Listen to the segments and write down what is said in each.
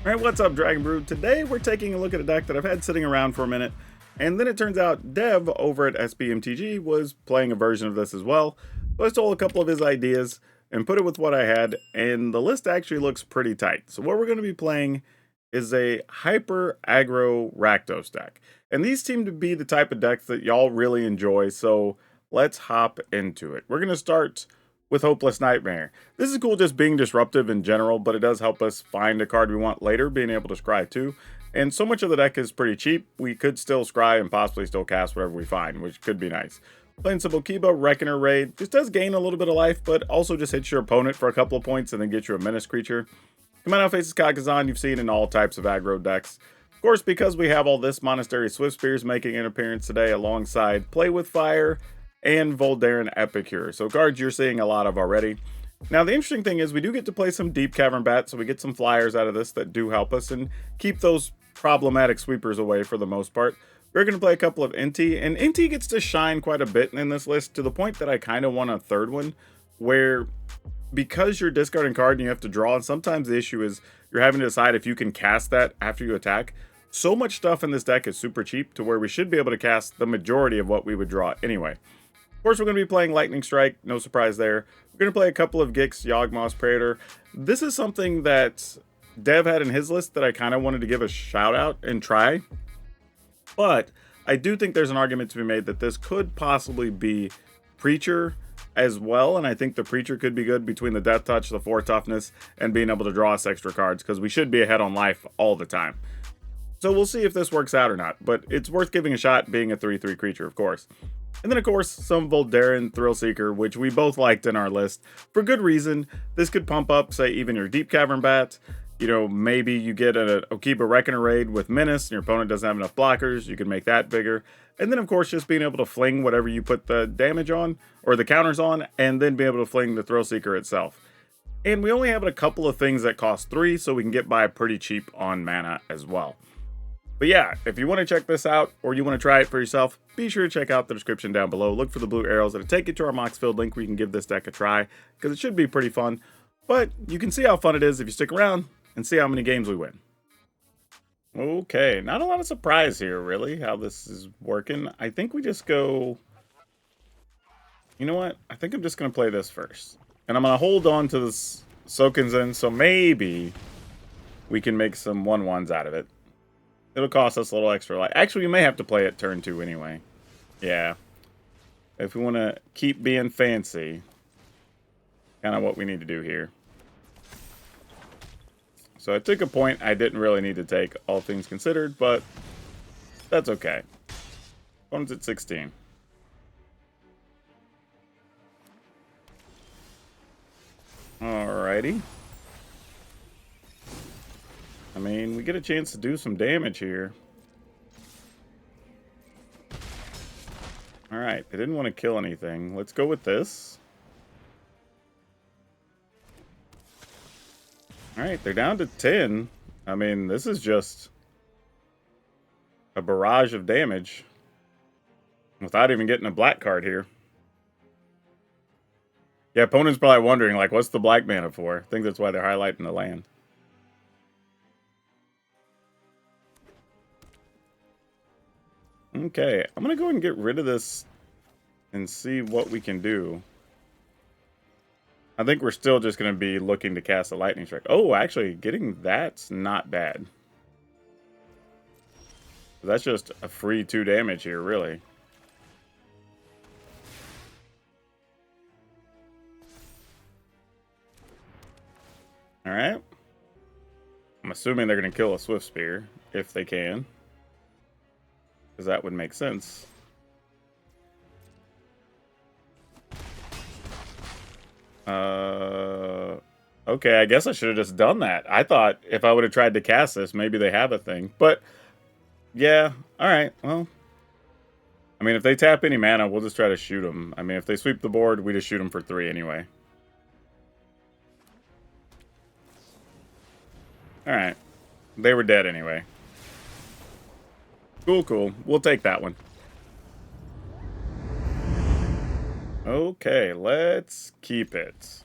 Alright, what's up, Dragon Brood? Today we're taking a look at a deck that I've had sitting around for a minute, and then it turns out Dev over at SBMTG was playing a version of this as well. So I stole a couple of his ideas and put it with what I had, and the list actually looks pretty tight. So what we're going to be playing is a hyper aggro Rakdos deck. And these seem to be the type of decks that y'all really enjoy, so let's hop into it. We're going to start with Hopeless Nightmare. This is cool just being disruptive in general, but it does help us find a card we want later, being able to scry too. And so much of the deck is pretty cheap, we could still scry and possibly still cast whatever we find, which could be nice. Playing Simple Kiba, Reckoner Raid, just does gain a little bit of life, but also just hits your opponent for a couple of points and then gets you a menace creature. Command faces Kakazan, you've seen in all types of aggro decks. Of course, because we have all this, Monastery Swift Spears making an appearance today alongside Play with Fire and Voldaren Epicure. So cards you're seeing a lot of already. Now the interesting thing is we do get to play some Deep Cavern Bat, so we get some flyers out of this that do help us and keep those problematic sweepers away for the most part. We're going to play a couple of NT, and NT gets to shine quite a bit in this list to the point that I kind of want a third one, where because you're discarding a card and you have to draw, and sometimes the issue is you're having to decide if you can cast that after you attack. So much stuff in this deck is super cheap to where we should be able to cast the majority of what we would draw anyway. Of course, we're going to be playing Lightning Strike, no surprise there. We're going to play a couple of Gix, Yawgmoth's Praetor. This is something that Dev had in his list that I kind of wanted to give a shout out and try. But I do think there's an argument to be made that this could possibly be Preacher as well. And I think the Preacher could be good between the Death Touch, the 4 toughness, and being able to draw us extra cards, because we should be ahead on life all the time. So we'll see if this works out or not. But it's worth giving a shot being a 3/3 creature, of course. And then, of course, some Voldaren Thrillseeker, which we both liked in our list. For good reason. This could pump up, say, even your Deep Cavern Bat. You know, maybe you get an Okiba Reckoner Raid with Menace, and your opponent doesn't have enough blockers. You can make that bigger. And then, of course, just being able to fling whatever you put the damage on, or the counters on, and then be able to fling the Thrillseeker itself. And we only have a couple of things that cost 3, so we can get by pretty cheap on mana as well. But yeah, if you want to check this out, or you want to try it for yourself, be sure to check out the description down below. Look for the blue arrows that'll take you to our Moxfield link where you can give this deck a try, because it should be pretty fun. But you can see how fun it is if you stick around and see how many games we win. Okay, not a lot of surprise here, really, how this is working. I think we just go... You know what? I think I'm just going to play this first. And I'm going to hold on to this Sokenzen, so maybe we can make some 1/1s out of it. It'll cost us a little extra life. Actually, we may have to play it turn 2 anyway. Yeah. If we want to keep being fancy. Kind of what we need to do here. So I took a point I didn't really need to take, all things considered, but that's okay. Opponent's at 16. Alrighty. I mean, we get a chance to do some damage here. Alright, they didn't want to kill anything. Let's go with this. Alright, they're down to 10. I mean, this is just a barrage of damage without even getting a black card here. Yeah, opponent's probably wondering, like, what's the black mana for? I think that's why they're highlighting the land. Okay, I'm going to go ahead and get rid of this and see what we can do. I think we're still just going to be looking to cast a Lightning Strike. Oh, actually, getting that's not bad. That's just a free 2 damage here, really. Alright. I'm assuming they're going to kill a Swift Spear, if they can. Because that would make sense. Okay, I guess I should have just done that. I thought if I would have tried to cast this, maybe they have a thing. But, yeah, alright, well. I mean, if they tap any mana, we'll just try to shoot them. I mean, if they sweep the board, we just shoot them for 3 anyway. Alright. They were dead anyway. Cool, cool. We'll take that one. Okay, let's keep it.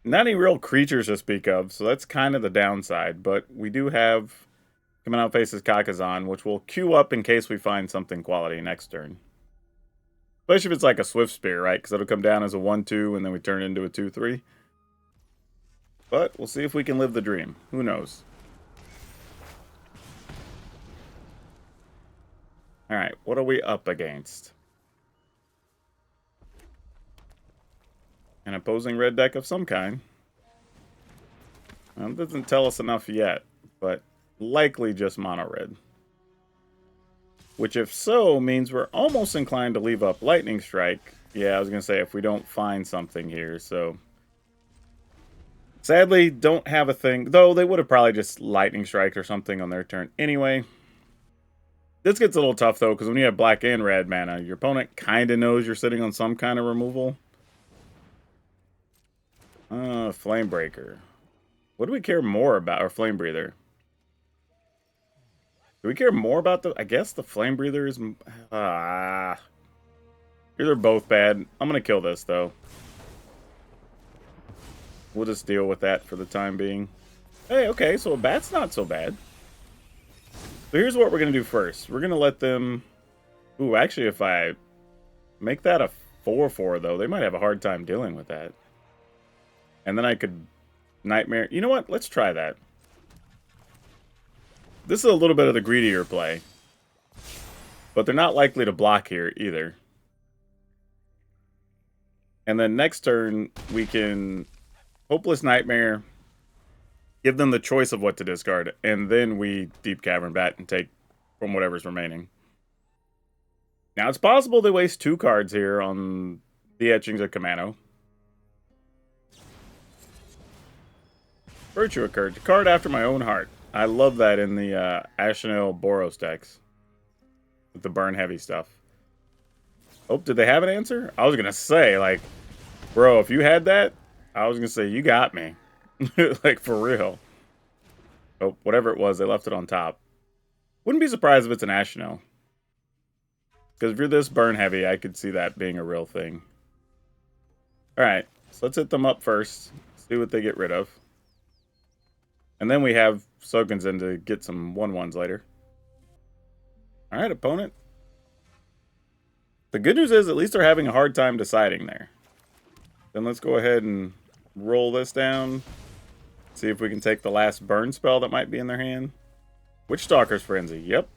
Not any real creatures to speak of, so that's kind of the downside. But we do have coming out faces Kakazan, which will queue up in case we find something quality next turn. Especially if it's like a Swift Spear, right? Because it'll come down as a 1-2, and then we turn it into a 2-3. But we'll see if we can live the dream. Who knows? Alright, what are we up against? An opposing red deck of some kind. Well, it doesn't tell us enough yet, but likely just mono red. Which, if so, means we're almost inclined to leave up Lightning Strike. Yeah, I was going to say if we don't find something here, so... Sadly, don't have a thing. Though, they would have probably just Lightning Strike or something on their turn anyway. This gets a little tough, though, because when you have black and red mana, your opponent kind of knows you're sitting on some kind of removal. Flamebreaker. What do we care more about? Or Flame Breather. Do we care more about the... I guess the Flame Breather is... They're both bad. I'm going to kill this, though. We'll just deal with that for the time being. Hey, okay, so a bat's not so bad. So here's what we're going to do first. We're going to let them... Ooh, actually, if I make that a 4-4, though, they might have a hard time dealing with that. And then I could Nightmare... You know what? Let's try that. This is a little bit of the greedier play. But they're not likely to block here, either. And then next turn, we can Hopeless Nightmare, give them the choice of what to discard, and then we Deep Cavern Bat and take from whatever's remaining. Now, it's possible they waste 2 cards here on the Etchings of Kamano. Virtue Occurred, card after my own heart. I love that in the Ashnel Boros decks. With the burn heavy stuff. Oh, did they have an answer? I was going to say, like, bro, if you had that, I was going to say, you got me. Like, for real. Oh, whatever it was, they left it on top. Wouldn't be surprised if it's an Ashnel. Because if you're this burn heavy, I could see that being a real thing. Alright, so let's hit them up first. See what they get rid of. And then we have Soken's in to get some 1/1s later. Alright, opponent. The good news is at least they're having a hard time deciding there. Then let's go ahead and roll this down. See if we can take the last burn spell that might be in their hand. Witchstalker's Frenzy. Yep.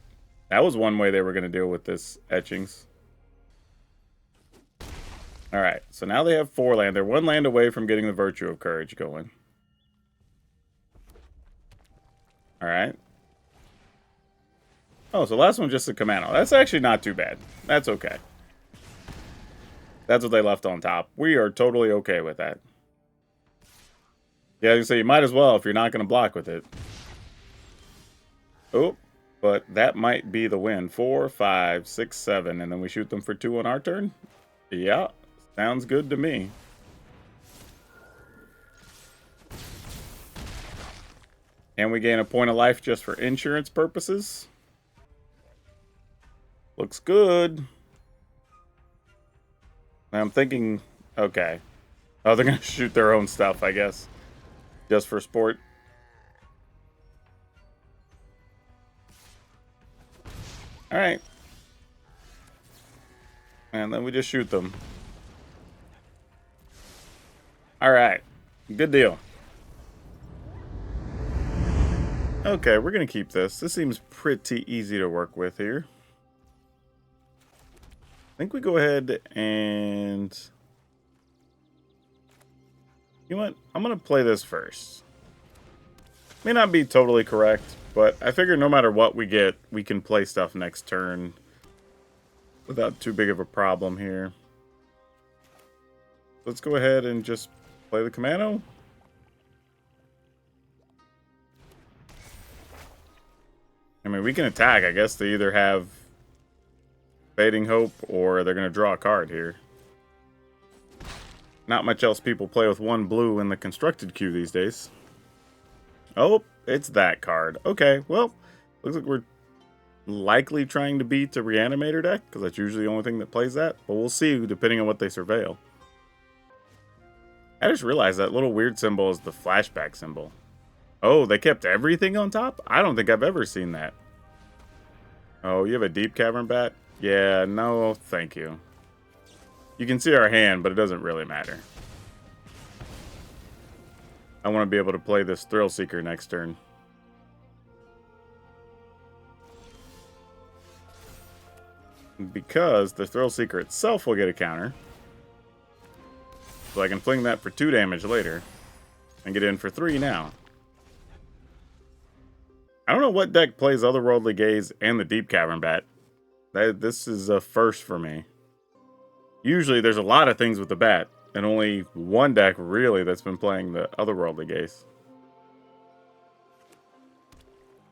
That was one way they were going to deal with this Etchings. Alright, so now they have 4 land. They're 1 land away from getting the Virtue of Courage going. Alright. Oh, so last one just a Kamano. That's actually not too bad. That's okay. That's what they left on top. We are totally okay with that. Yeah, I was gonna say, you might as well if you're not going to block with it. Oh, but that might be the win. 4, 5, 6, 7, and then we shoot them for 2 on our turn? Yeah, sounds good to me. And we gain a point of life just for insurance purposes. Looks good. I'm thinking, okay. Oh, they're going to shoot their own stuff, I guess. Just for sport. Alright. And then we just shoot them. Alright. Good deal. Okay, we're going to keep this. This seems pretty easy to work with here. I think we go ahead and... You know what? I'm going to play this first. May not be totally correct, but I figure no matter what we get, we can play stuff next turn without too big of a problem here. Let's go ahead and just play the Kamano. I mean, we can attack. I guess they either have Fading Hope or they're going to draw a card here. Not much else people play with 1 blue in the constructed queue these days. Oh, it's that card. Okay, well, looks like we're likely trying to beat a Reanimator deck, because that's usually the only thing that plays that. But we'll see, depending on what they surveil. I just realized that little weird symbol is the flashback symbol. Oh, they kept everything on top? I don't think I've ever seen that. Oh, you have a deep cavern bat? Yeah, no, thank you. You can see our hand, but it doesn't really matter. I want to be able to play this Thrill Seeker next turn. Because the Thrill Seeker itself will get a counter. So I can fling that for 2 damage later. And get in for 3 now. I don't know what deck plays Otherworldly Gaze and the Deep Cavern Bat. This is a first for me. Usually there's a lot of things with the bat. And only one deck really that's been playing the Otherworldly Gaze.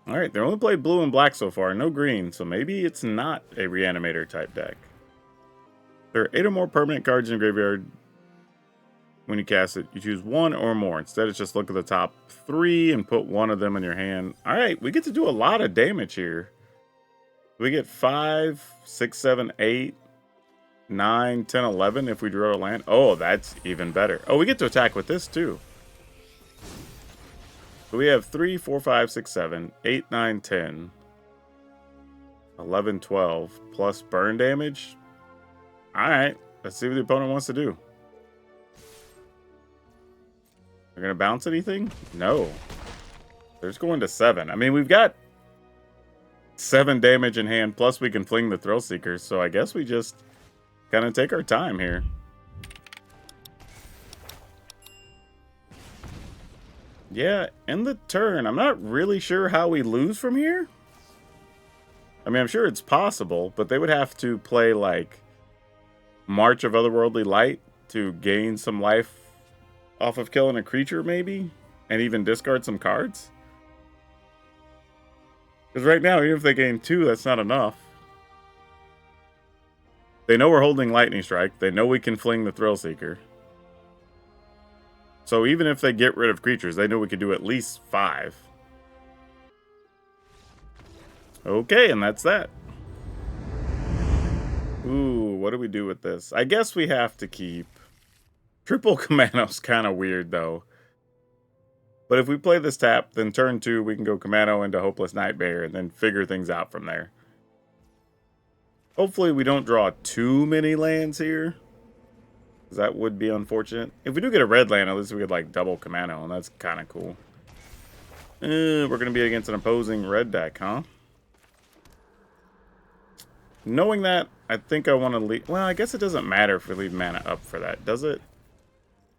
Alright, they only played blue and black so far, no green, so maybe it's not a Reanimator type deck. There are 8 or more permanent cards in the graveyard. When you cast it, you choose 1 or more. Instead, it's just look at the top 3 and put 1 of them in your hand. Alright, we get to do a lot of damage here. We get 5, 6, 7, 8, 9, 10, 11 if we draw a land. Oh, that's even better. Oh, we get to attack with this too. So we have 3, 4, 5, 6, 7, 8, 9, 10, 11, 12, plus burn damage. Alright, let's see what the opponent wants to do. They're going to bounce anything? No. They're just going to 7. I mean, we've got 7 damage in hand, plus we can fling the Thrill Seekers, so I guess we just kind of take our time here. Yeah, end the turn. I'm not really sure how we lose from here. I mean, I'm sure it's possible, but they would have to play, like, March of Otherworldly Light to gain some life off of killing a creature, maybe? And even discard some cards? Because right now, even if they gain 2, that's not enough. They know we're holding Lightning Strike. They know we can fling the Thrill Seeker. So even if they get rid of creatures, they know we could do at least 5. Okay, and that's that. Ooh, what do we do with this? I guess we have to keep... Triple Commano's kind of weird, though. But if we play this tap, then turn 2, we can go Commano into Hopeless Nightmare and then figure things out from there. Hopefully we don't draw too many lands here. Because that would be unfortunate. If we do get a red land, at least we could, like, double Commano, and that's kind of cool. We're going to be against an opposing red deck, huh? Knowing that, I think I want to leave... Well, I guess it doesn't matter if we leave mana up for that, does it?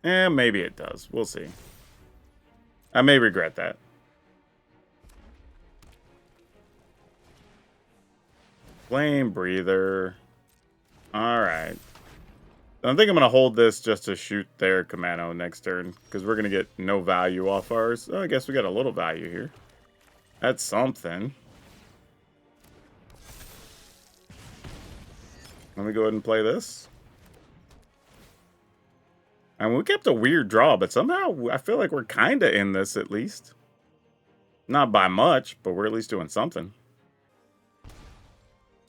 Maybe it does. We'll see. I may regret that. Flame Breather. Alright. I think I'm going to hold this just to shoot their Commano next turn. Because we're going to get no value off ours. Oh, I guess we got a little value here. That's something. Let me go ahead and play this. And we kept a weird draw, but somehow I feel like we're kind of in this at least. Not by much, but we're at least doing something.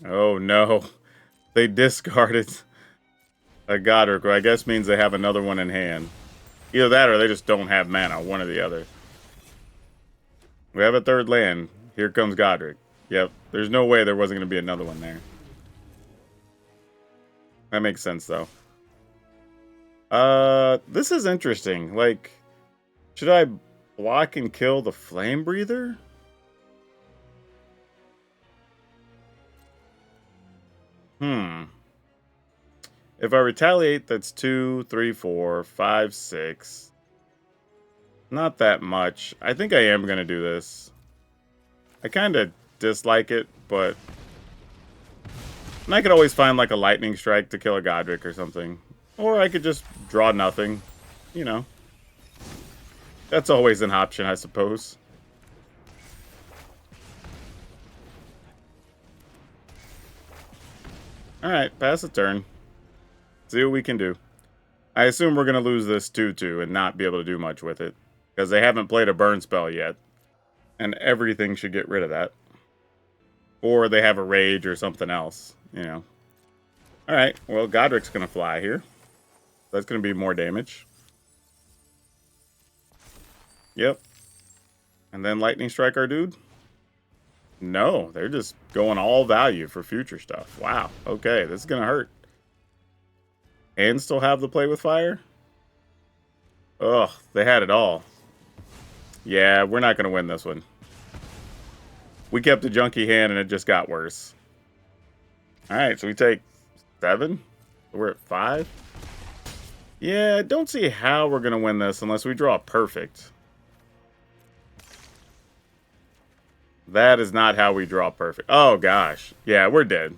Oh no. They discarded a Godric, which I guess means they have another one in hand. Either that or they just don't have mana, one or the other. We have a third land. Here comes Godric. Yep, there's no way there wasn't going to be another one there. That makes sense, though. This is interesting. Like, should I block and kill the Flame Breather? If I retaliate, that's 2, 3, 4, 5, 6. Not that much. I think I am going to do this. I kind of dislike it, but... And I could always find, like, a Lightning Strike to kill a Godric or something. Or I could just draw nothing. You know. That's always an option, I suppose. Alright, pass the turn. See what we can do. I assume we're going to lose this 2-2 and not be able to do much with it. Because they haven't played a burn spell yet. And everything should get rid of that. Or they have a rage or something else, you know. Alright, well, Godric's going to fly here. That's going to be more damage. Yep. And then Lightning Strike our dude? No, they're just going all value for future stuff. Wow. Okay, this is going to hurt. And still have the play with fire? Ugh, they had it all. Yeah, we're not going to win this one. We kept a junky hand and it just got worse. Alright, so we take 7. We're at 5. Yeah, I don't see how we're going to win this unless we draw perfect. That is not how we draw perfect. Oh, gosh. Yeah, we're dead.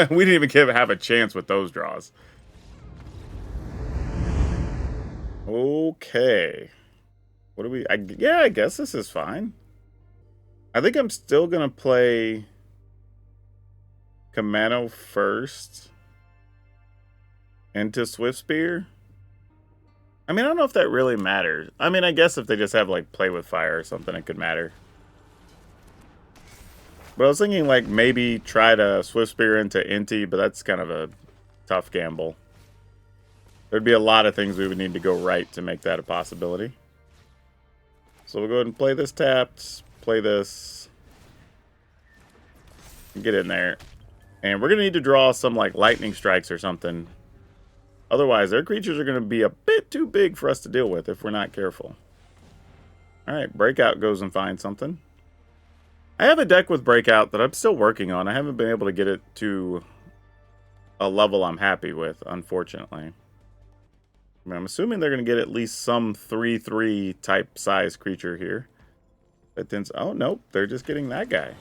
We didn't even have a chance with those draws. Okay. What do we... yeah, I guess this is fine. I think I'm still going to play Kamano first into Swift Spear. I mean, I don't know if that really matters. I mean, I guess if they just have, like, Play with Fire or something, it could matter. But I was thinking, like, maybe try to Swift Spear into Inti, but that's kind of a tough gamble. There'd be a lot of things we would need to go right to make that a possibility. So we'll go ahead and play this tapped, play this, get in there. And we're going to need to draw some, like, lightning strikes or something. Otherwise, their creatures are going to be a bit too big for us to deal with if we're not careful. Alright, Breakout goes and finds something. I have a deck with Breakout that I'm still working on. I haven't been able to get it to a level I'm happy with, unfortunately. I mean, I'm assuming they're going to get at least some 3/3 type size creature here. That tends... oh, nope. They're just getting that guy.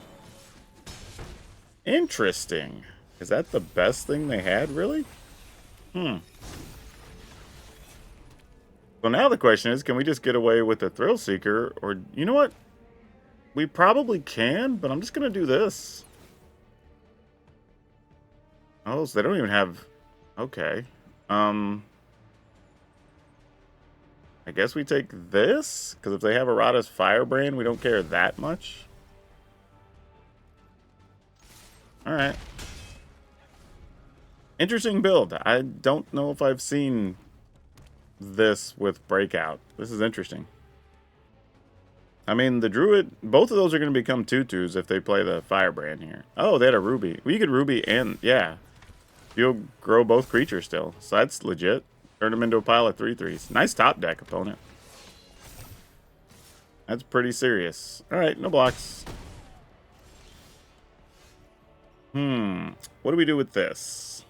Interesting. Is that the best thing they had, really? So now the question is, can we just get away with the Thrill Seeker? Or, you know what? We probably can, but I'm just going to do this. Oh, so they don't even have... okay. I guess we take this? Because if they have Errata's Firebrand, we don't care that much. Alright. Interesting build. I don't know if I've seen this with Breakout. This is interesting. I mean, the Druid, both of those are going to become 2/2s if they play the Firebrand here. Oh, they had a Ruby. Well, you could Ruby and, yeah. You'll grow both creatures still. So that's legit. Turn them into a pile of 3/3s. Nice top deck, opponent. That's pretty serious. Alright, no blocks. What do we do with this?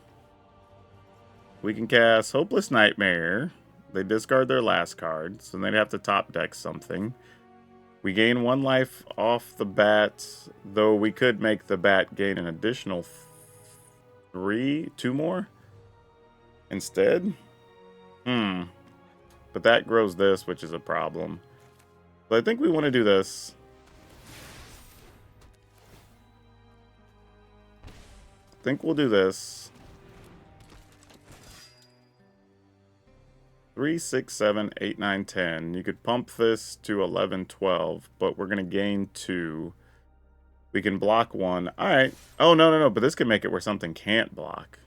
We can cast Hopeless Nightmare. They discard their last card, so they'd have to top deck something. We gain 1 life off the bat, though we could make the bat gain an additional 2 more instead. But that grows this, which is a problem. So I think we want to do this. I think we'll do this. 3, 6, 7, 8, 9, 10. You could pump this to 11, 12, but we're going to gain 2. We can block 1. Alright. Oh, no, but this can make it where something can't block.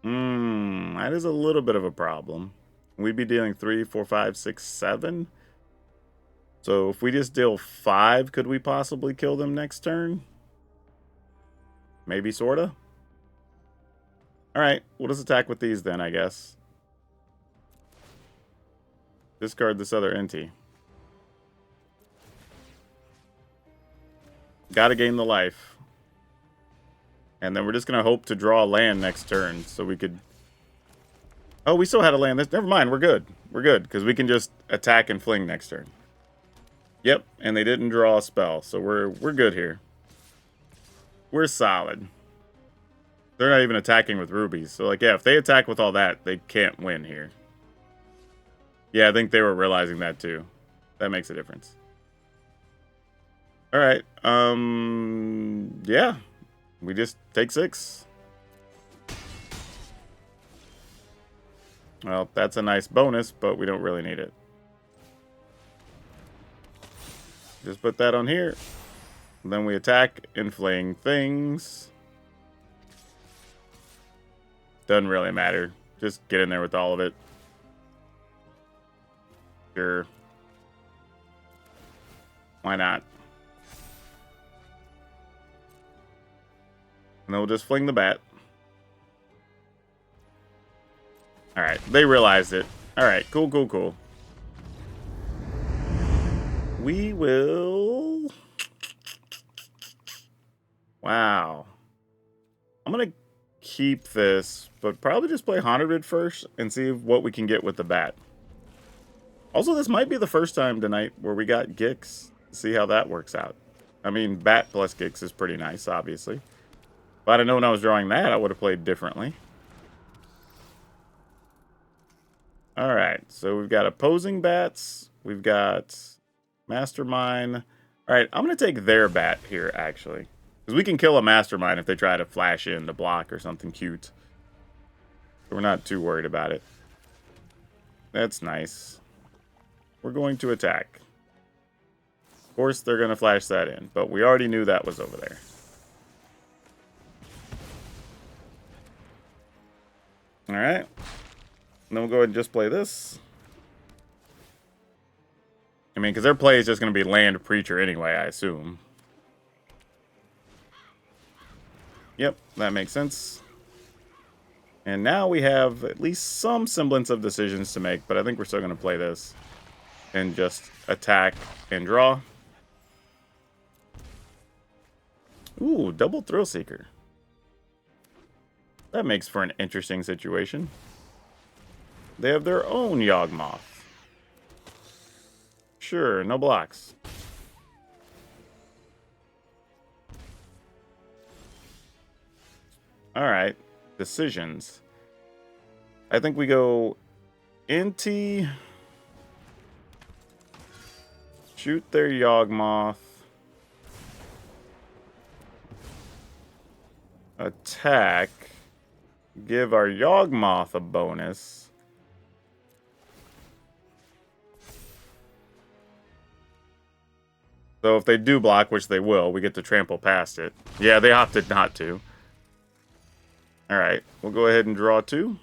That is a little bit of a problem. We'd be dealing 3, 4, 5, 6, 7. So if we just deal 5, could we possibly kill them next turn? Maybe, sorta. Alright, we'll just attack with these then, I guess. Discard this other Inti. Gotta gain the life. And then we're just gonna hope to draw a land next turn, so we could... oh, we still had a land. Never mind, we're good. We're good, because we can just attack and fling next turn. Yep, and they didn't draw a spell, so we're good here. We're solid. They're not even attacking with rubies. So, like, yeah, if they attack with all that, they can't win here. Yeah, I think they were realizing that, too. That makes a difference. Alright, yeah. We just take 6. Well, that's a nice bonus, but we don't really need it. Just put that on here. Then we attack and fling things. Doesn't really matter. Just get in there with all of it. Sure. Why not? And then we'll just fling the bat. Alright, they realized it. Alright, cool, cool, cool. We will... Wow. I'm going to keep this, but probably just play Haunted first and see what we can get with the bat. Also, this might be the first time tonight where we got Gix. See how that works out. I mean, bat plus Gix is pretty nice, obviously. If I'd have known I was drawing that, I would have played differently. Alright, so we've got opposing bats. We've got Mastermind. Alright, I'm going to take their bat here, actually. Because we can kill a Mastermind if they try to flash in to block or something cute. So we're not too worried about it. That's nice. We're going to attack. Of course, they're going to flash that in, but we already knew that was over there. Alright. And then we'll go ahead and just play this. I mean, because their play is just going to be Land Preacher anyway, I assume. Yep, that makes sense. And now we have at least some semblance of decisions to make, but I think we're still going to play this. And just attack and draw. Ooh, double Thrill Seeker. That makes for an interesting situation. They have their own Yawgmoth. Sure, no blocks. Alright, decisions. I think we go Inti. Shoot their Yawgmoth. Attack. Give our Yawgmoth a bonus. So if they do block, which they will, we get to trample past it. Yeah, they opted not to. Alright, we'll go ahead and draw 2.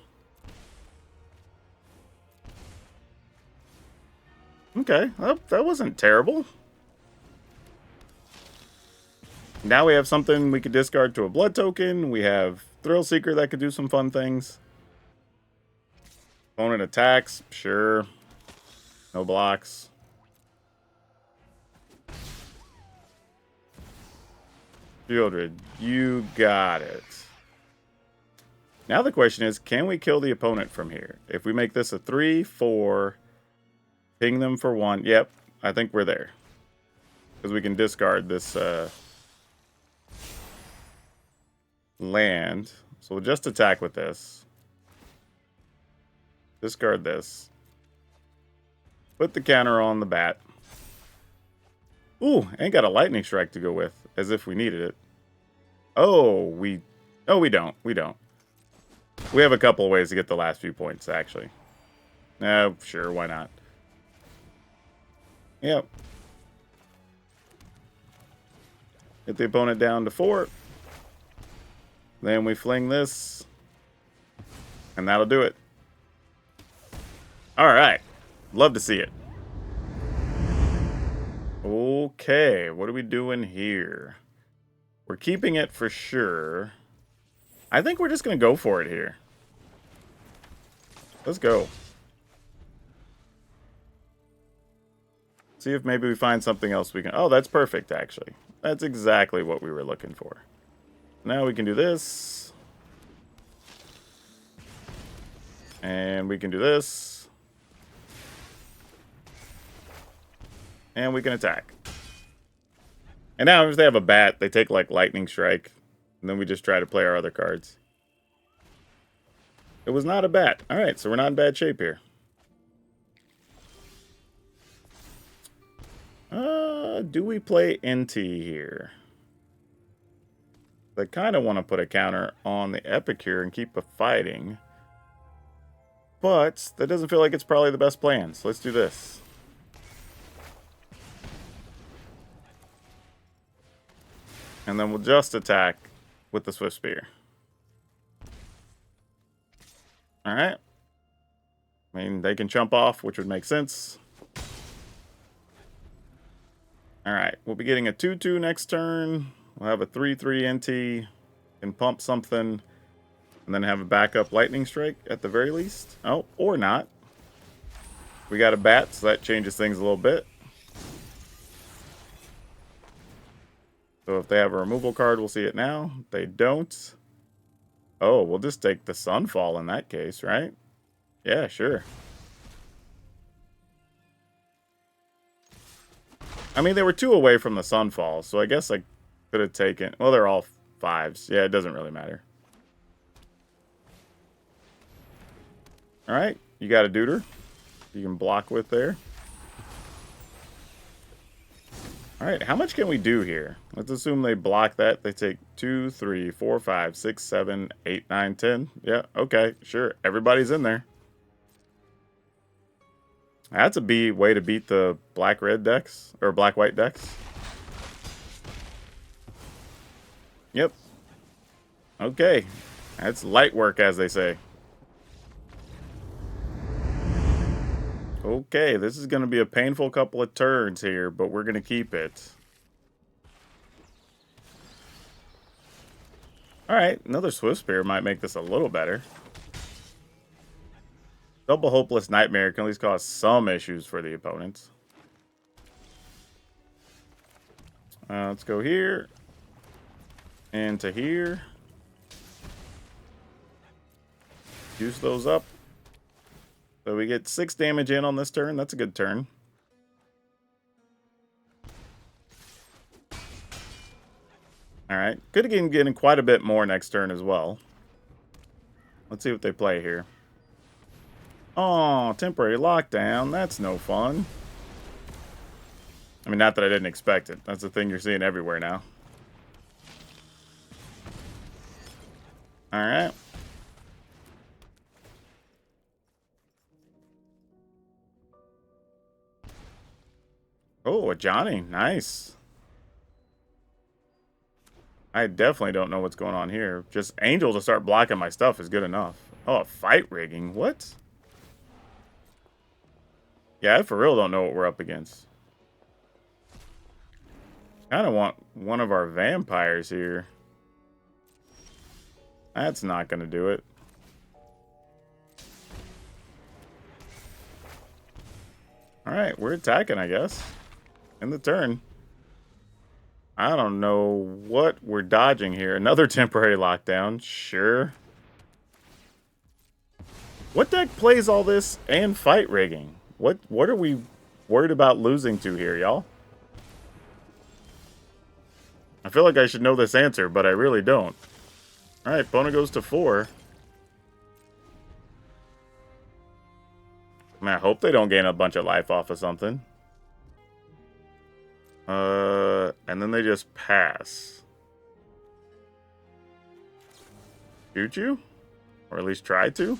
Okay, well, that wasn't terrible. Now we have something we could discard to a blood token. We have Thrill Seeker that could do some fun things. Opponent attacks, sure. No blocks. Shieldred, you got it. Now the question is, can we kill the opponent from here? If we make this a 3/4, ping them for 1. Yep, I think we're there. Because we can discard this land. So we'll just attack with this. Discard this. Put the counter on the bat. Ooh, ain't got a lightning strike to go with, as if we needed it. Oh, we don't. We don't. We have a couple of ways to get the last few points, actually. Sure, why not? Yep. Get the opponent down to 4. Then we fling this. And that'll do it. Alright. Love to see it. Okay, what are we doing here? We're keeping it for sure. I think we're just going to go for it here. Let's go. See if maybe we find something else we can... Oh, that's perfect, actually. That's exactly what we were looking for. Now we can do this. And we can do this. And we can attack. And now if they have a bat, they take like Lightning Strike. And then we just try to play our other cards. It was not a bat. Alright, so we're not in bad shape here. Do we play NT here? I kind of want to put a counter on the Epicure and keep fighting. But that doesn't feel like it's probably the best plan. So let's do this. And then we'll just attack with the Swift Spear. Alright. I mean, they can jump off, which would make sense. Alright, we'll be getting a 2/2 next turn. We'll have a 3/3 NT. Can pump something. And then have a backup lightning strike at the very least. Oh, or not. We got a bat, so that changes things a little bit. So if they have a removal card, we'll see it now. If they don't. Oh, we'll just take the Sunfall in that case, right? Yeah, sure. I mean, they were 2 away from the Sunfall, so I guess I could have taken... Well, they're all 5s. Yeah, it doesn't really matter. Alright, you got a Deuter. You can block with there. Alright, how much can we do here? Let's assume they block that. They take 2, 3, 4, 5, 6, 7, 8, 9, 10. Yeah, okay, sure. Everybody's in there. That's a way to beat the black-red decks, or black-white decks. Yep. Okay. That's light work, as they say. Okay, this is going to be a painful couple of turns here, but we're going to keep it. Alright, another Swift Spear might make this a little better. Double Hopeless Nightmare can at least cause some issues for the opponents. Let's go here. And to here. Use those up. So we get 6 damage in on this turn. That's a good turn. Alright. Could have been getting quite a bit more next turn as well. Let's see what they play here. Oh, temporary lockdown. That's no fun. I mean, not that I didn't expect it. That's the thing you're seeing everywhere now. Alright. Oh, a Johnny. Nice. I definitely don't know what's going on here. Just Angel to start blocking my stuff is good enough. Oh, a fight rigging. What? Yeah, I for real don't know what we're up against. Kind of want one of our vampires here. That's not going to do it. Alright, we're attacking, I guess. In the turn. I don't know what we're dodging here. Another temporary lockdown. Sure. What deck plays all this and fight rigging? What are we worried about losing to here, y'all? I feel like I should know this answer, but I really don't. Alright, opponent goes to 4. I mean, I hope they don't gain a bunch of life off of something. And then they just pass. Shoot you? Or at least try to?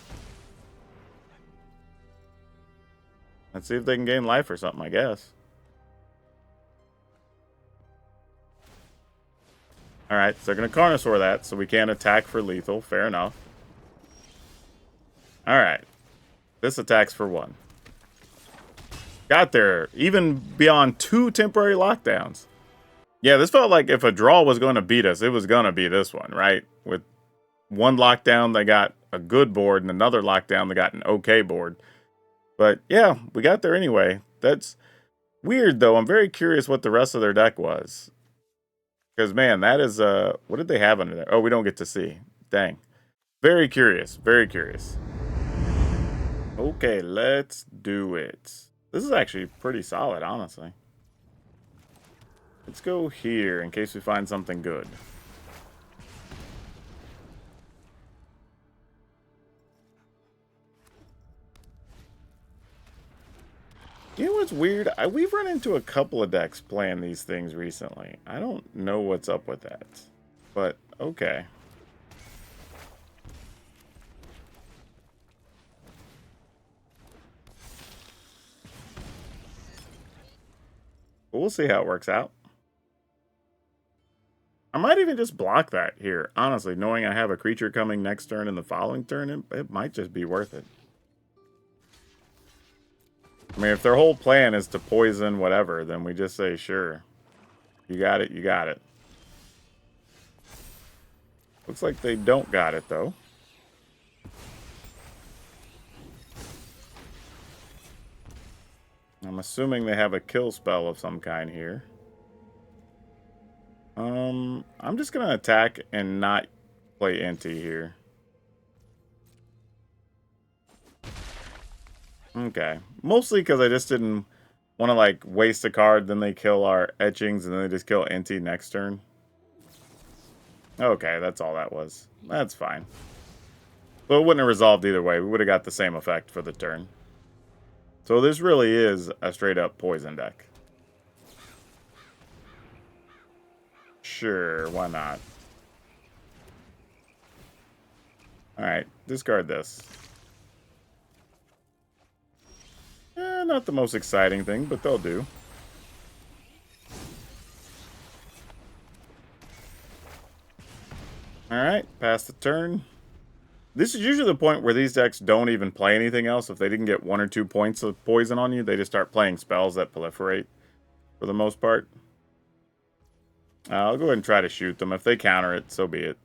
Let's see if they can gain life or something, I guess. Alright, so they're going to Carnosaur that, so we can't attack for lethal. Fair enough. Alright. This attacks for 1. Got there, even beyond 2 temporary lockdowns. Yeah, this felt like if a draw was going to beat us, it was going to be this one, right? With 1 lockdown, they got a good board, and another lockdown, they got an okay board. But yeah, we got there anyway. That's weird, though. I'm very curious what the rest of their deck was. Because, man, that is, what did they have under there? Oh, we don't get to see. Dang. Very curious. Very curious. Okay, let's do it. This is actually pretty solid, honestly. Let's go here in case we find something good. You know what's weird? We've run into a couple of decks playing these things recently. I don't know what's up with that. But, okay. We'll see how it works out. I might even just block that here. Honestly, knowing I have a creature coming next turn and the following turn, it might just be worth it. I mean, if their whole plan is to poison whatever, then we just say sure. You got it, you got it. Looks like they don't got it, though. I'm assuming they have a kill spell of some kind here. I'm just going to attack and not play anti here. Okay. Mostly because I just didn't want to, like, waste a card, then they kill our etchings, and then they just kill anti next turn. Okay, that's all that was. That's fine. But it wouldn't have resolved either way. We would have got the same effect for the turn. So this really is a straight-up poison deck. Sure, why not? Alright, discard this. Not the most exciting thing, but they'll do. Alright, pass the turn. This is usually the point where these decks don't even play anything else. If they didn't get 1 or 2 points of poison on you, they just start playing spells that proliferate for the most part. I'll go ahead and try to shoot them. If they counter it, so be it.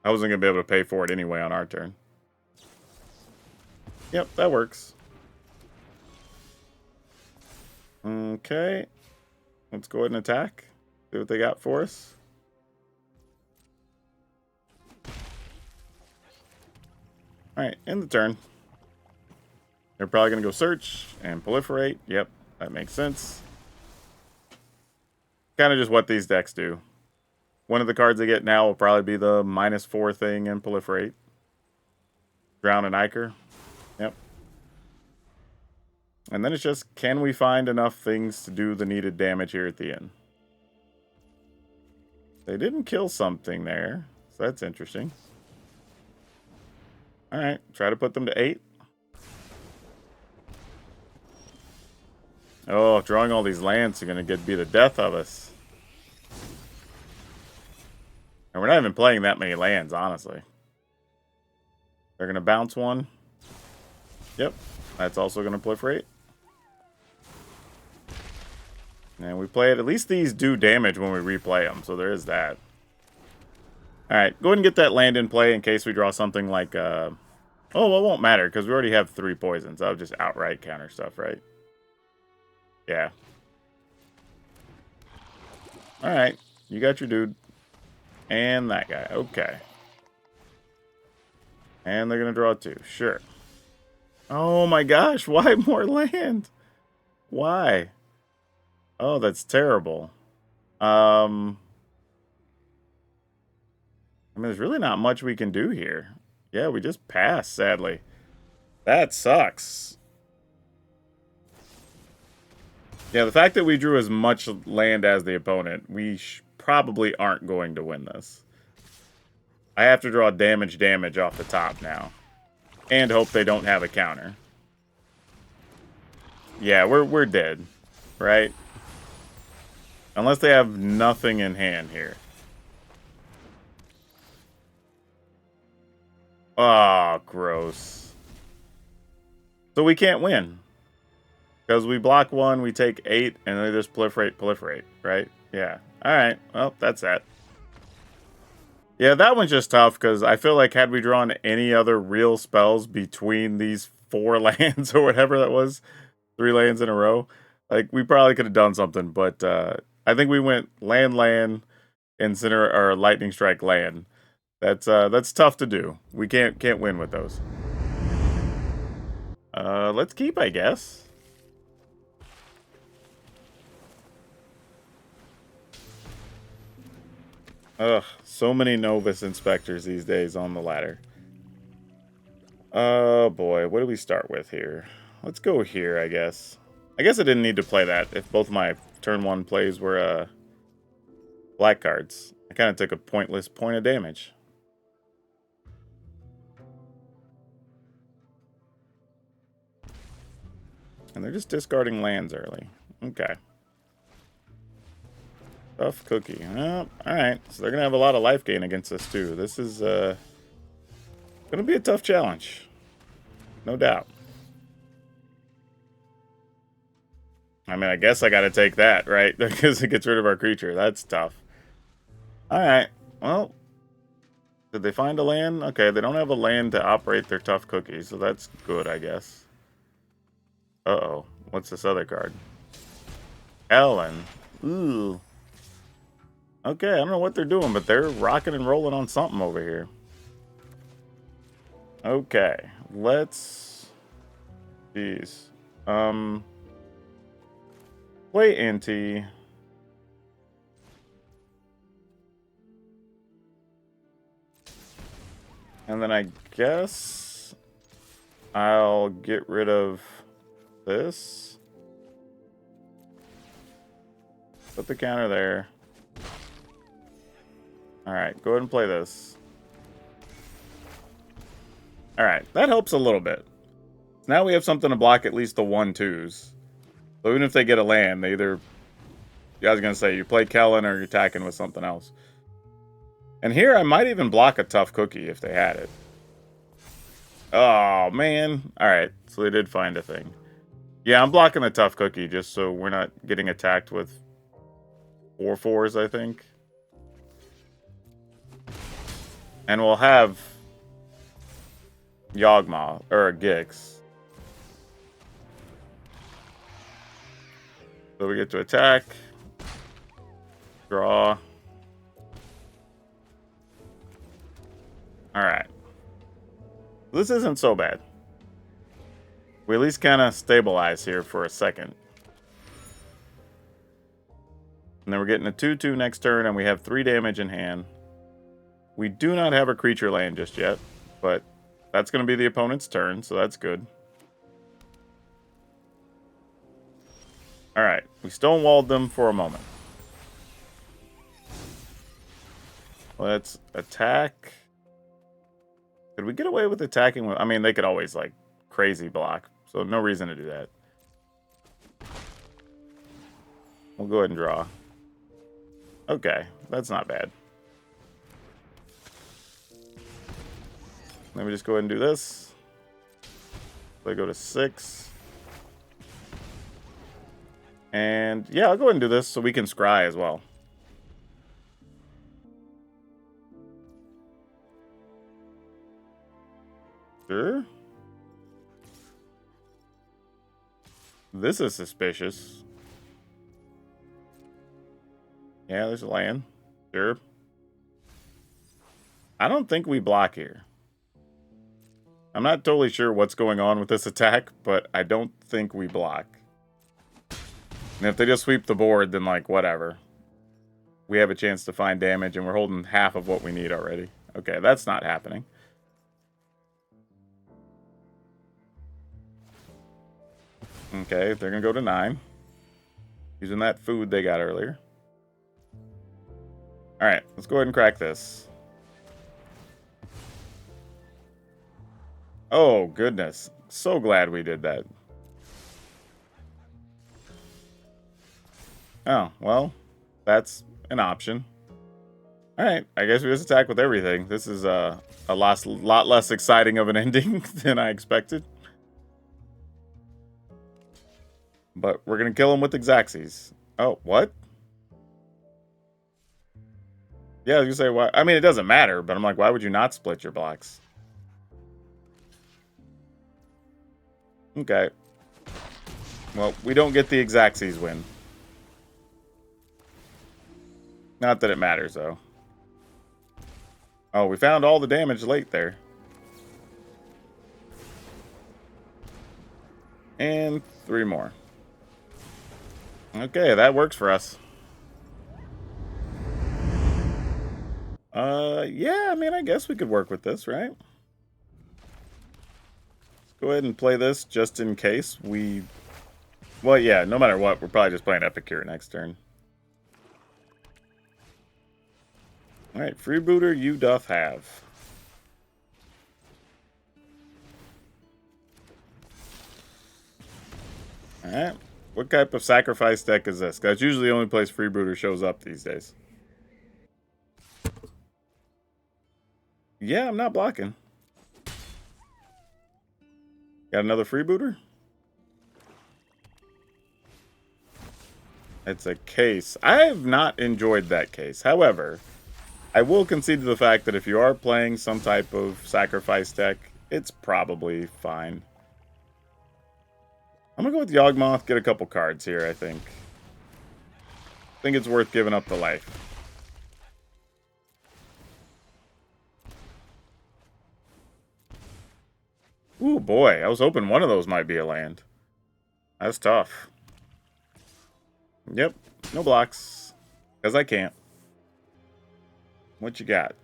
I wasn't going to be able to pay for it anyway on our turn. Yep, that works. Okay. Let's go ahead and attack. See what they got for us. Alright, end the turn. They're probably going to go search and proliferate. Yep, that makes sense. Kind of just what these decks do. One of the cards they get now will probably be the -4 thing and proliferate. Drown and Iker. Yep. And then it's just, can we find enough things to do the needed damage here at the end? They didn't kill something there, so that's interesting. Alright, try to put them to 8. Oh, drawing all these lands are going to be the death of us. And we're not even playing that many lands, honestly. They're going to bounce one. Yep, that's also going to proliferate. And we play it. At least these do damage when we replay them, so there is that. Alright, go ahead and get that land in play in case we draw something like... Oh, well, it won't matter, because we already have 3 poisons. I'll just outright counter stuff, right? Yeah. Alright, you got your dude. And that guy, okay. And they're going to draw 2, sure. Oh my gosh, why more land? Why? Oh, that's terrible. I mean, there's really not much we can do here. Yeah, we just pass, sadly. That sucks. Yeah, the fact that we drew as much land as the opponent, we probably aren't going to win this. I have to draw damage off the top now. And hope they don't have a counter. Yeah, we're dead. Right? Unless they have nothing in hand here. Oh, gross. So we can't win. Because we block 1, we take 8, and they just proliferate, right? Yeah. Alright, well, that's that. Yeah, that one's just tough, because I feel like had we drawn any other real spells between these 4 lands, or whatever that was, 3 lands in a row, like, we probably could have done something, but I think we went land, Incinerate, or Lightning Strike land. That's tough to do. We can't win with those. Let's keep, I guess. Ugh, so many Novus Inspectors these days on the ladder. Oh boy, what do we start with here? Let's go here, I guess. I guess I didn't need to play that if both my turn 1 plays were black cards. I kind of took a pointless point of damage. And they're just discarding lands early. Okay. Tough cookie. Oh, alright, so they're going to have a lot of life gain against us too. This is going to be a tough challenge. No doubt. I mean, I guess I gotta take that, right? Because it gets rid of our creature. That's tough. Alright. Well, did they find a land? Okay, they don't have a land to operate their tough cookies, so that's good, I guess. Uh-oh. What's this other card? Ellen. Ooh. Okay, I don't know what they're doing, but they're rocking and rolling on something over here. Okay, let's... Jeez. Play Inti. And then I guess I'll get rid of this. Put the counter there. Alright, go ahead and play this. Alright, that helps a little bit. Now we have something to block at least the 1/2s. So even if they get a land, they either... I was going to say, you play Kellen or you're attacking with something else. And here I might even block a tough cookie if they had it. Oh, man. Alright, so they did find a thing. Yeah, I'm blocking the tough cookie just so we're not getting attacked with 4/4s, I think. And we'll have Yawgmoth, or Gix. So we get to attack. Draw. Alright. This isn't so bad. We at least kind of stabilize here for a second. And then we're getting a 2/2 next turn, and we have 3 damage in hand. We do not have a creature land just yet, but that's going to be the opponent's turn, so that's good. Alright, we stonewalled them for a moment. Let's attack. Could we get away with attacking? I mean, they could always, like, crazy block, so no reason to do that. We'll go ahead and draw. Okay, that's not bad. Let me just go ahead and do this. They go to 6. And yeah, I'll go ahead and do this so we can scry as well. Sure. This is suspicious. Yeah, there's a land. Sure. I don't think we block here. I'm not totally sure what's going on with this attack, but I don't think we block. And if they just sweep the board, then, like, whatever. We have a chance to find damage, and we're holding half of what we need already. Okay, that's not happening. Okay, they're going to go to 9. Using that food they got earlier. Alright, let's go ahead and crack this. Oh, goodness. So glad we did that. Oh, well, that's an option. Alright, I guess we just attack with everything. This is a lot less exciting of an ending than I expected. But we're going to kill him with Xaxes. Oh, what? Yeah, I was going to say, why? I mean, it doesn't matter, but I'm like, why would you not split your blocks? Okay. Well, we don't get the Xaxes win. Not that it matters, though. Oh, we found all the damage late there. And 3 more. Okay, that works for us. Yeah, I mean, I guess we could work with this, right? Let's go ahead and play this just in case we... Well, yeah, no matter what, we're probably just playing Epicure next turn. Alright, Freebooter you doth have. Alright, what type of sacrifice deck is this? That's usually the only place Freebooter shows up these days. Yeah, I'm not blocking. Got another Freebooter? It's a case. I have not enjoyed that case. However, I will concede to the fact that if you are playing some type of sacrifice deck, it's probably fine. I'm gonna go with Yawgmoth, get a couple cards here, I think. I think it's worth giving up the life. Ooh, boy. I was hoping one of those might be a land. That's tough. Yep. No blocks. Because I can't. What you got?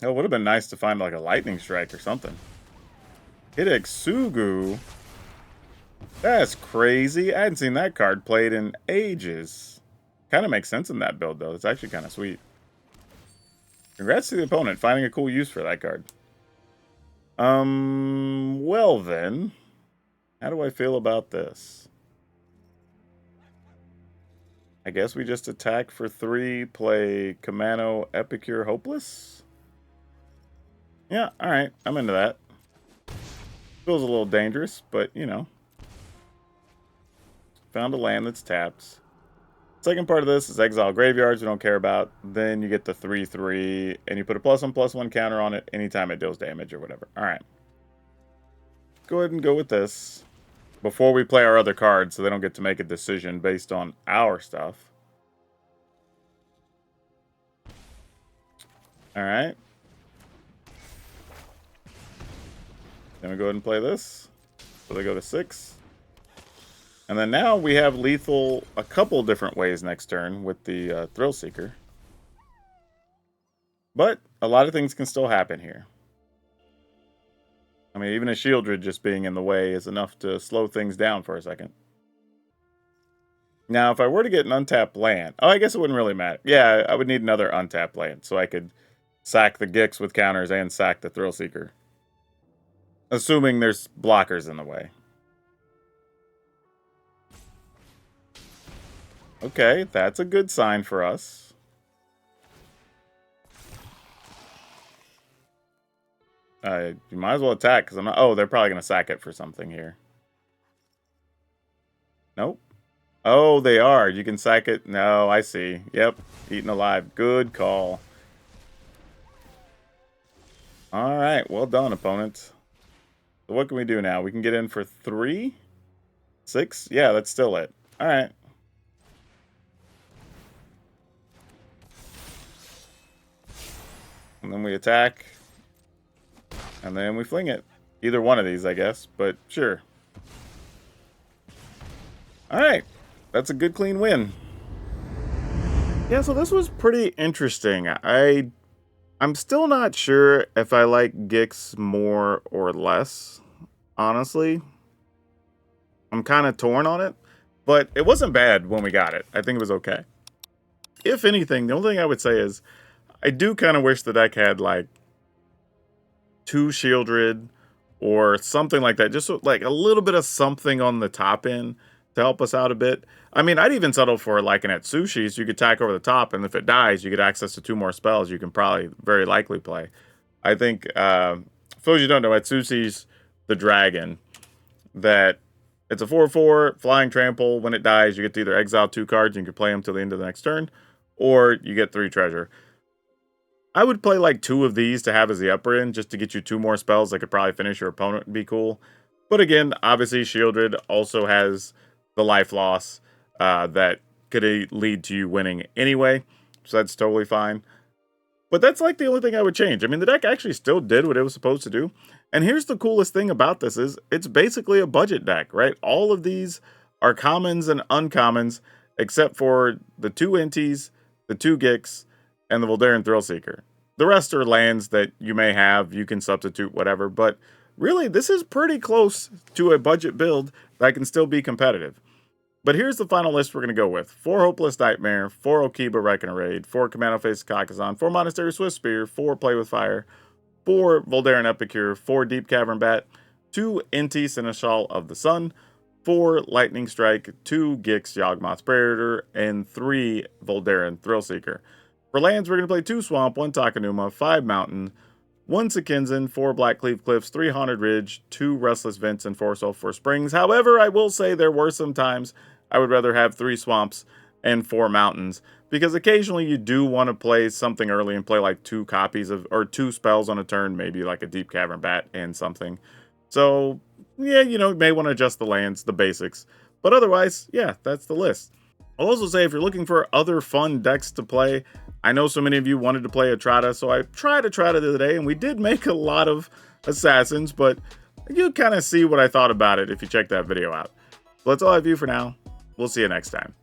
Oh, it would have been nice to find like a lightning strike or something. Hit Sugu. That's crazy. I hadn't seen that card played in ages. Kind of makes sense in that build, though. It's actually kind of sweet. Congrats to the opponent, finding a cool use for that card. Well then. How do I feel about this? I guess we just attack for 3, play Kamano, Epicure, Hopeless? Yeah, alright. I'm into that. Feels a little dangerous, but, you know. Found a land that's tapped. Second part of this is exile graveyards we don't care about. Then you get the 3/3, and you put a +1/+1 counter on it anytime it deals damage or whatever. Alright. Go ahead and go with this. Before we play our other cards, so they don't get to make a decision based on our stuff. Alright. Then we go ahead and play this. So they go to 6. And then now we have lethal a couple different ways next turn with the Thrill Seeker. But a lot of things can still happen here. I mean, even a Shieldred just being in the way is enough to slow things down for a second. Now, if I were to get an untapped land... Oh, I guess it wouldn't really matter. Yeah, I would need another untapped land, so I could sack the Gix with counters and sack the Thrill Seeker. Assuming there's blockers in the way. Okay, that's a good sign for us. You might as well attack, because I'm not... Oh, they're probably going to sack it for something here. Nope. Oh, they are. You can sack it. No, I see. Yep. Eaten alive. Good call. Alright, well done, opponent. So what can we do now? We can get in for 3? 6? Yeah, that's still it. Alright. And then we attack. And then we fling it. Either one of these, I guess. But sure. Alright. That's a good, clean win. Yeah, so this was pretty interesting. I'm still not sure if I like Gix more or less, honestly. I'm kind of torn on it. But it wasn't bad when we got it. I think it was okay. If anything, the only thing I would say is I do kind of wish the deck had, like, 2 Shieldred or something like that. Just like a little bit of something on the top end to help us out a bit. I mean, I'd even settle for like an Atsushi, so you could attack over the top, and if it dies, you get access to 2 more spells you can probably very likely play. I think, for those you don't know, Atsushi's the dragon that it's a 4/4 flying trample. When it dies, you get to either exile 2 cards and you can play them till the end of the next turn, or you get 3 treasure. I would play like 2 of these to have as the upper end, just to get you 2 more spells that could probably finish your opponent and be cool. But again, obviously Shieldred also has the life loss that could lead to you winning anyway, so that's totally fine. But that's like the only thing I would change. I mean, the deck actually still did what it was supposed to do. And here's the coolest thing about this is it's basically a budget deck, right? All of these are commons and uncommons, except for the 2 Inties, the 2 Gix, and the Voldaren Thrillseeker. The rest are lands that you may have, you can substitute, whatever, but really, this is pretty close to a budget build that can still be competitive. But here's the final list we're going to go with. 4 Hopeless Nightmare, 4 Okiba Reckon Raid, 4 Commando Face Kakazan, 4 Monastery Swift Spear, 4 Play with Fire, 4 Voldaren Epicure, 4 Deep Cavern Bat, 2 Inti Seneschal of the Sun, 4 Lightning Strike, 2 Gix Yawgmoth Predator, and 3 Voldaren Thrillseeker. For lands, we're going to play 2 Swamp, 1 Takenuma, 5 Mountain, 1 Sekinzen, 4 Blackcleave Cliffs, 3 Haunted Ridge, 2 Restless Vents, and 4 Sulphur Springs. However, I will say there were some times I would rather have 3 swamps and 4 mountains, because occasionally you do want to play something early and play like 2 copies of, or 2 spells on a turn, maybe like a Deep Cavern Bat and something. So yeah, you know, you may want to adjust the lands, the basics. But otherwise, yeah, that's the list. I'll also say, if you're looking for other fun decks to play, I know so many of you wanted to play Atrata, so I tried Atrata the other day, and we did make a lot of assassins, but you'll kind of see what I thought about it if you check that video out. So that's all I have for you for now. We'll see you next time.